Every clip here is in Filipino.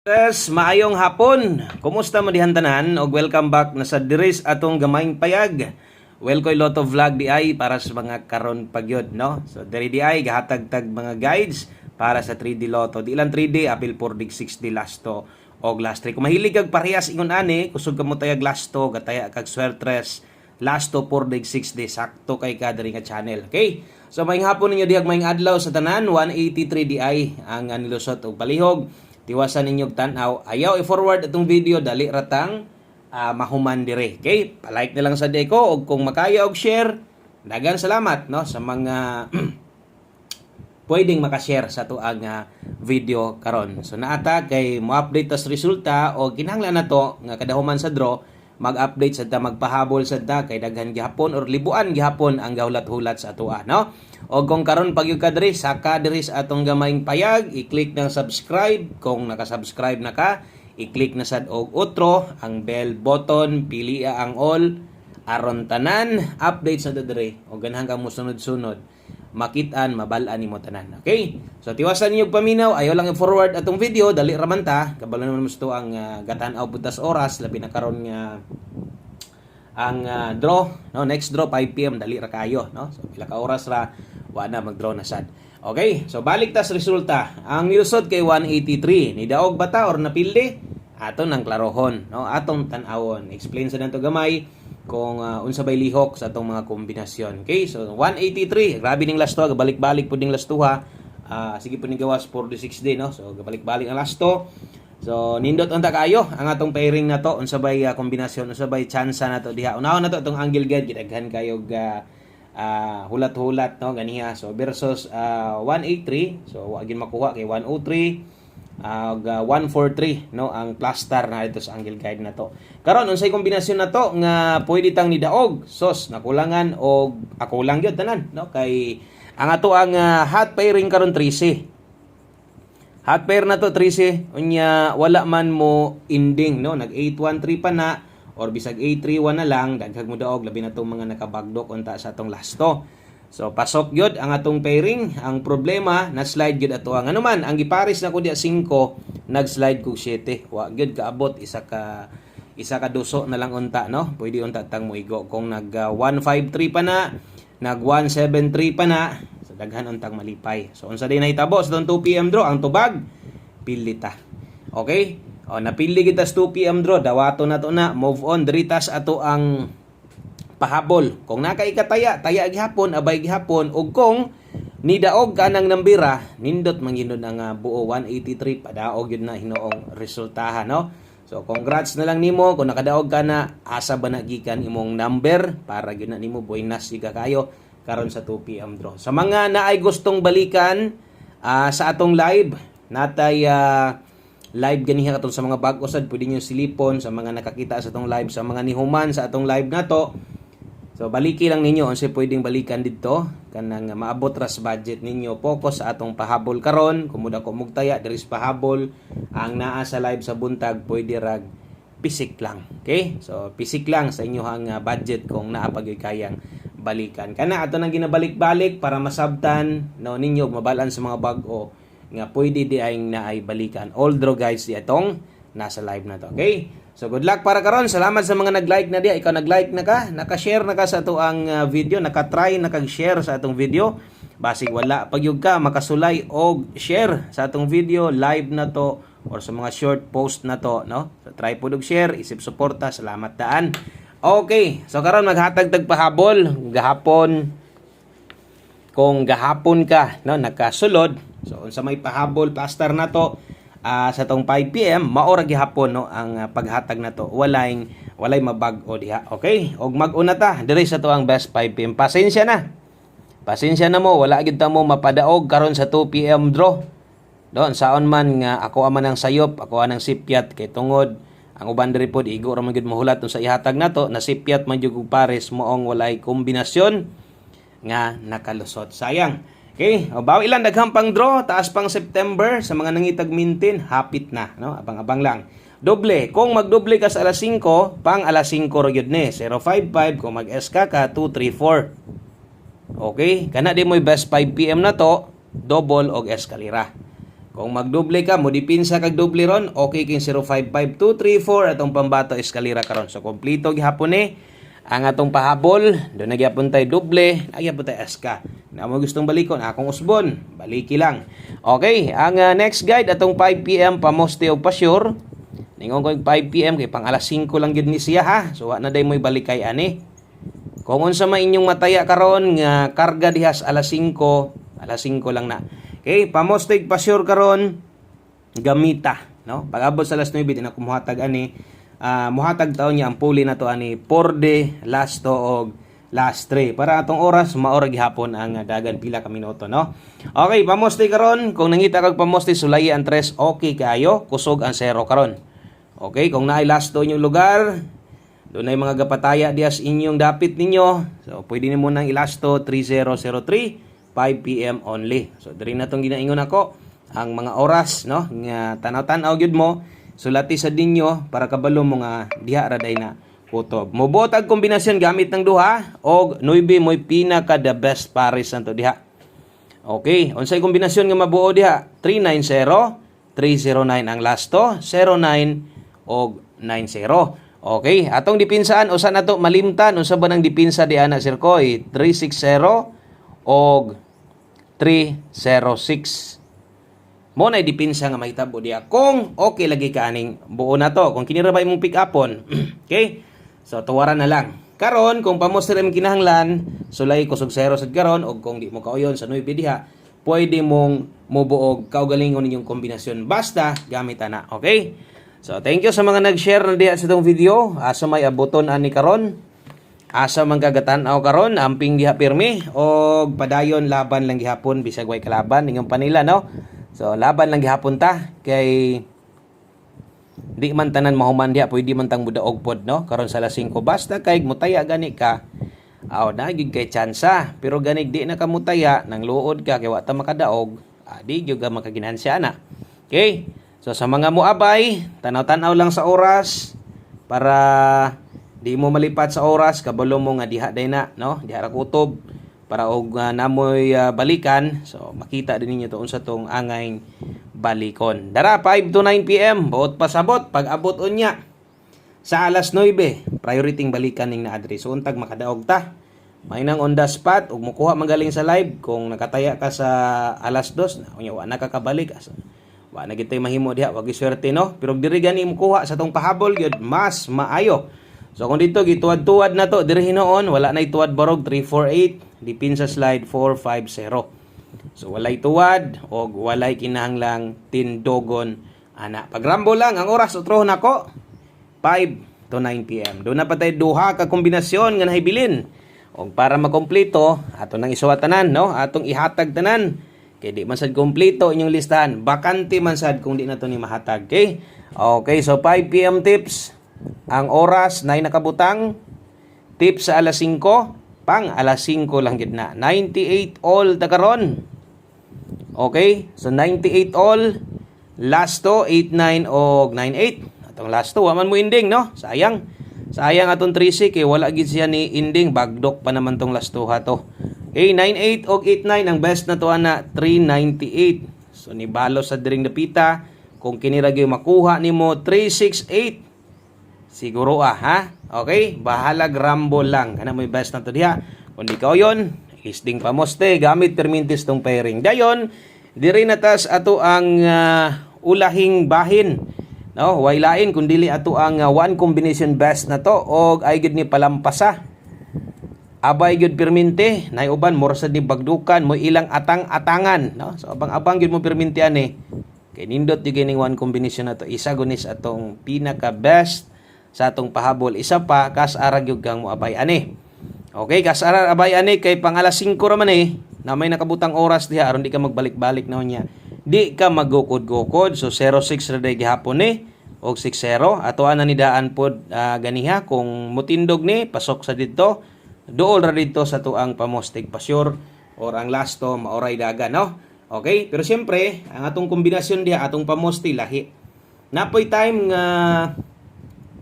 Yes, maayong hapon. Kumusta mo dihan tanan og welcome back na sa diris atong gamayng payag. Welcome Lotto Vlog di ay para sa mga karon pagyod, no? So diri di ay gahatag tag mga guides para sa 3D Lotto. Di lang 3D, apil 4D, 6D lasto og last 3. Kung mahilig kag parehas ingon ani, kusog ka mo tayag lasto, gataya kag swertres, lasto 4D, 6D sakto kay ka diri nga channel. Okay? So maayong hapon ninyo diag maayong adlaw sa tanan 183 di ay ang nilusot og palihog. Tiwasan ninyong tanaw. Ayaw i-forward itong video dali ratang mahuman dire. Okay? Pa-like na lang sa deko og kung makaya og share, dagan salamat no sa mga pwedeng makashare sa tuang video karon. So naata kay mo-update tas resulta o kinahanglan nato nga kada human sa draw mag-update sa magpahabol sa kay daghan gihapon or libuan gihapon ang gahulat-hulat sa atua no. O kung karon pagyud ka diri saka diri sa atong gamayng payag, i-click ng subscribe kung naka-subscribe na ka, i-click na sad og outro ang bell button, pili ang all aron tanan update sa diri o ganahan ka mo sunod-sunod makitaan mabal-an nimo tanan. Okay? So tiwasan niyo paminaw, ayaw lang i-forward atong video dali ra man ta, kabalo naman mo ang gatan-aw butas oras labi na karon nga ang draw no, next draw 5 PM dali ra kayo no. So pila ka oras ra wa na mag-draw na sad. Okay, so balik tas resulta. Ang nilusod kay 183 ni daog bata or napildi aton nang klarohon no, atong tan-awon. Explain sa nanto gamay kung unsa bay lihok sa atong mga kombinasyon. Okay, so 183 grabe ning lasto, gabalik-balik pud ning lastuha. Sige pud ning gawas 4D6D no. So gabalik-balik ang lasto. So nindot unta kayo ang atong pairing na to, unsa bay kombinasyon, unsa bay tsansa nato diha. Unahon nato itong angle guide gidaghan kayo hulat-hulat no ganiha. So versus 183, so wa gyud makuha kay 103 ug 143 no ang plus star na ito sa angle guide na to. Karon unsay kombinasyon na to nga pwede tang nidaog, sos nakulangan og ako lang gyud tanan no kay ang ato ang hot pairing karon 13. Hot pair na to 13 unya wala man mo ending no, nag 813 pa na or bisag 831 na lang daghag mo daog labi na tong mga nakabagdok unta sa atong lasto. So pasok gyud ang atong pairing. Ang problema na slide gyud ato ang anuman ang gipares na ko diya 5 nag-slide ko 7. Wa gyud kaabot isa ka duso na lang unta no. Pwede unta tang moigo kung nag 153 pa na, nag 173 pa na. Daghan untang malipay. So unsa day nahitabo sa 2 PM draw ang tubag pilita. Okay? O napili kita sa 2 PM draw, dawato na to na, move on diri tas ato ang pahabol. Kung nakaikataya, taya gihapon, abay gihapon ug kung nidaog ka ng nambira, nindot manginod ang buo 183 padaog yun na hinoong resultahan no. So congrats na lang nimo kung nakadaog ka na, asa ba nagikan imong number para gyud na nimo buenas siga kayo karon sa 2 PM draw. Sa mga naay gustong balikan sa atong live, natay live ganiha katong sa mga bag-o sad pwede niyo silipon sa mga nakakita sa atong live, sa mga nihuman sa atong live nato. So baliki lang ninyo unsay pwedeng balikan didto kanang maabot ra sa budget ninyo. Focus sa atong pahabol karon, kumuda ko mugtaya diri sa pahabol. Ang naa sa live sa buntag pwede rag pisik lang. Okay? So pisik lang sa inyohang budget kung naa pa gyud kayang balikan. Kana ato nang ginabalik-balik para masabtan no ninyo mabalan sa mga bag-o nga pwede di ay naay balikan. All draw guys di atong nasa live na to. Okay? So good luck para karon. Salamat sa mga nag-like na di. Ikaw nag-like na ka, naka-share na ka sa ato ang video, naka-try, naka-share sa atong video. Basig wala pagyug ka makasulay og share sa atong video, live na to or sa mga short post na to no. So try pud og share, isip suporta. Salamat daan. Okay, so karon maghatag tag pahabol gahapon. Kung gahapon ka no nakasulod, so unsa may pahabol pastar na to sa tong 5 PM maora gihapon no ang paghatag na to. Walay mabag-o diha. Okay? Og mag-una ta diri sa to ang best 5 PM. Pasensya na. Pasensya na mo, wala gid ta mo mapadaog karon sa 2 PM draw. Don saon man nga ako man ang sayop, ako anang sipyat kay tungod ang uban diri pod igo ra man gid mahulat sa ihatag nato na sipyat man jud pares moong walay kombinasyon nga nakalusot. Sayang. Okay, o bawi ilang daghang pang draw, taas pang September sa mga nangitag mintin, hapit na, no? Abang-abang lang. Doble, kung magdoble ka sa alas 5, pang alas 5 ra gyud ni, 055 kung mag-SK ka 234. Okay, kana di mo best 5 PM na to, double og eskalera. Kung magdoble ka, mo dipinsa kag doble ron, okay king 055234 atong pambato eskalera karon. So kompleto gihapon ni ang atong pahabol, do na gyapon tay doble, nagyapon tay aska. Na mo gustong balikon, akong usbon, baliki lang. Okay, ang next guide atong 5 PM pamoste og pa-sure. Ningon ko 5 PM kay pang alas 5 lang gyud ni siya ha. So wa na day moy balikay ani. Kung unsa man inyong mataya karon nga karga dihas alas 5 lang na. Okay, pamostig pa-sure karon gamita, no? Pag-abot sa alas 9 din ako muhatag ani. Muhatag taon niya ang puli na to ani porde, last 2 og last 3 para atong oras maora gihapon ang dagan pila ka minuto, no? Okay, pamostig karon kung nangita kag pamostig sulay ang 3 okay kayo, kusog ang 0 karon. Okay, kung naay last 2 inyong lugar, doon ay mga gapataya dias inyong dapit ninyo. So pwede nimo nang ilasto 3003 5 PM only. So diri na tong ginaingon ako ang mga oras, no, nga tanaw-tanaw gyud mo, sulati sa dinyo para kabalo mo nga diha ra day na kutob. Mobuot ang kombinasyon gamit ng duha og 9 moy pinaka the best pares santo diha. Okay, unsay kombinasyon nga mabuo diha? 390, 309 ang lasto, 09 og 90. Okay, atong dipinsaan usa nato malimtan unsa ba nang dipinsa di ana Sir Koy? 360 og 306. Mo na dipinsa nga mahitabo diya kung okay lagi ka aning buo na to, kung kinira ba imong pick upon. Okay, so tuwaran na lang karon kung pamoster imong kinahanglan sulay kusog 0 sad karon, og kung di mo kauyon sa 9 diha pwede mong mubuog kaugalingon ninyong kombinasyon basta gamit ana. Okay, so thank you sa mga nag-share na diha sa itong video. Asa may abuton ani karon, asa man kagatan-aw karon, amping diha pirmi og padayon laban lang gihapon bisag way kalaban ningon pa nila, no? So laban lang gihapon ta kay di man tanan mahuman diha, pwede man tang mudaog pod, no? Karon sa alas 5 basta kay mutaya gani ka. Aw na gyud kay tsansa, pero ganig di na ka mutaya nang luod ka kay wa ta makadaog, di gyud ka makaginansya na. Okay? So sa mga muabay, tanaw-tanaw lang sa oras para di mo malipat sa oras, kabalo mo nga diha day na, no? Diha ra kutob para og namoy balikan. So makita din ninyo to unsa tong angay balikon. Dara 5 to 9 PM buot pasabot pag abot unya sa alas 9 priority balikan ning na address. So untag makadaog ta. May nang on the spot ug mukuha magaling sa live kung nakataya ka sa alas 2 na unya wa na kakabalik. Wa na gitay mahimo diha, wag swerte, no? Pero diri gani mukuha sa tong pahabol gyud mas maayo. So kung dito gituwad-tuwad na to diri hinoon, wala nay tuwad barog 348, dipin sa slide 450. So walay tuwad og walay kinahanglang tindogon ana. Pagrambo lang ang oras utrohon nako 5 to 9 PM. Do na patay duha ka kombinasyon nga nahibilin. Og para makompleto ato nang isuwat tanan, no? Atong ihatag tanan. Kay di man sad kompleto inyong listahan, bakante man sad kung di na to ni mahatag. Okay? Okay, so 5 PM tips. Ang oras na nakabutang, tips sa alas 5, pang alas 5 lang gid na. 98 all ta karon. Okay? So 98 all, last 2 89 og 98. Atong last 2 wa man mo ending, no? Sayang. Sayang atong 3C kay wala gid siya ni ending, bagdok pa naman tong last 2 ha to. Okay, 98 og 89 ang best na to ana 398. So ni balo sa diring dapita kung kinira gyud makuha nimo 368. Siguro ha? Okay? Bahalag rambo lang. Kana mo best na to diha. Kung di ka yon, listing pamoste gamit permintis tong pairing. Dayon, diri natas ato ang ulahing bahin. No, way lain kun dili ato ang one combination best na to og ay gid ni palampasa. Abay gid perminti, nay uban more sa di bagdukan mo ilang atang-atangan, no? So abang-abang gid mo perminti ani. Kay nindot di gining one combination na to. Isa gunis atong pinaka best sa atong pahabol. Isa pa kas arag yung gang mo abay ani. Okay, kas arag abay ani kay pang alas 5 ra man na may nakabutang oras diha aron di ka magbalik-balik na niya. Di ka magukod-gukod. So 06 ra day gihapon og 60 ato ana ni daan pod ganiha kung mutindog ni pasok sa didto. Duol ra didto sa tuang pamostig pa-sure or ang lasto maoray daga, no? Okay, pero siyempre ang atong kombinasyon diha atong pamosti lahi. Napoy time nga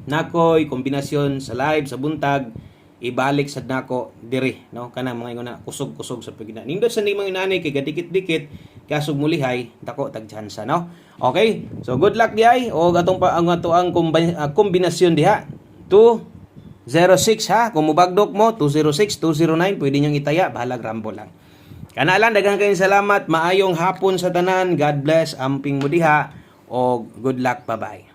nakoy kombinasyon sa live sa buntag ibalik sad nako diri, no? Kanang mga ingona kusog-kusog sa pagina nindot sa mga inani kay gadikit-dikit kasug mulihay dako tag tsansa, no? Okay? So good luck diay o atong ang kombinasyon diha. 206 ha. Kung mubagdok mo 206, 209 pwede niyong itaya, bahalag rambo lang. Kana lang, daghang kayong salamat. Maayong hapon sa tanan. God bless. Amping mo diha o good luck. Bye-bye.